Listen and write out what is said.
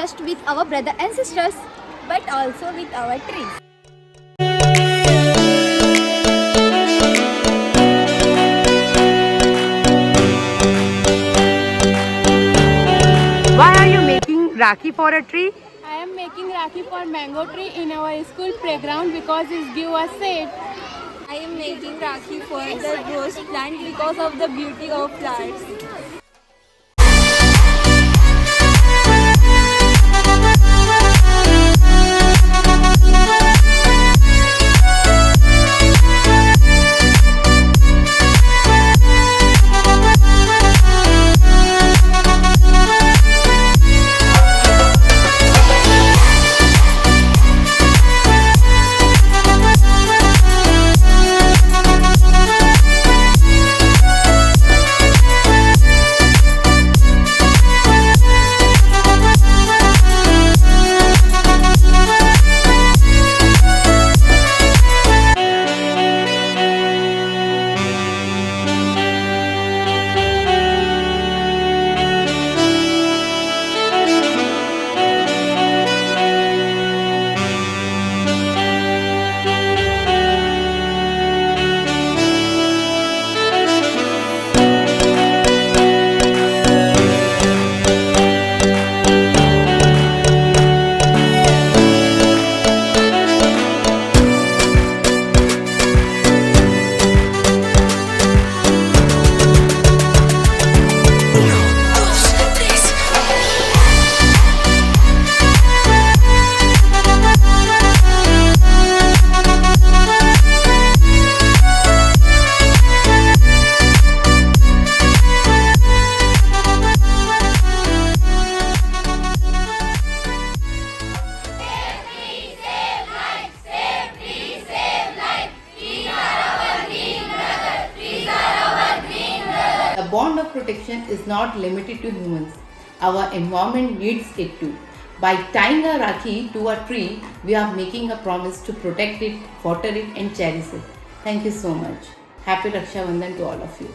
just with our brother and sisters, but also with our trees. Why are you making Rakhi for a tree? I am making Rakhi for mango tree in our school playground because it gives us shade. I am making Rakhi for the rose plant because of the beauty of flowers. The bond of protection is not limited to humans. Our environment needs it too. By tying a Rakhi to a tree, we are making a promise to protect it, water it and cherish it. Thank you so much. Happy Raksha Bandhan to all of you.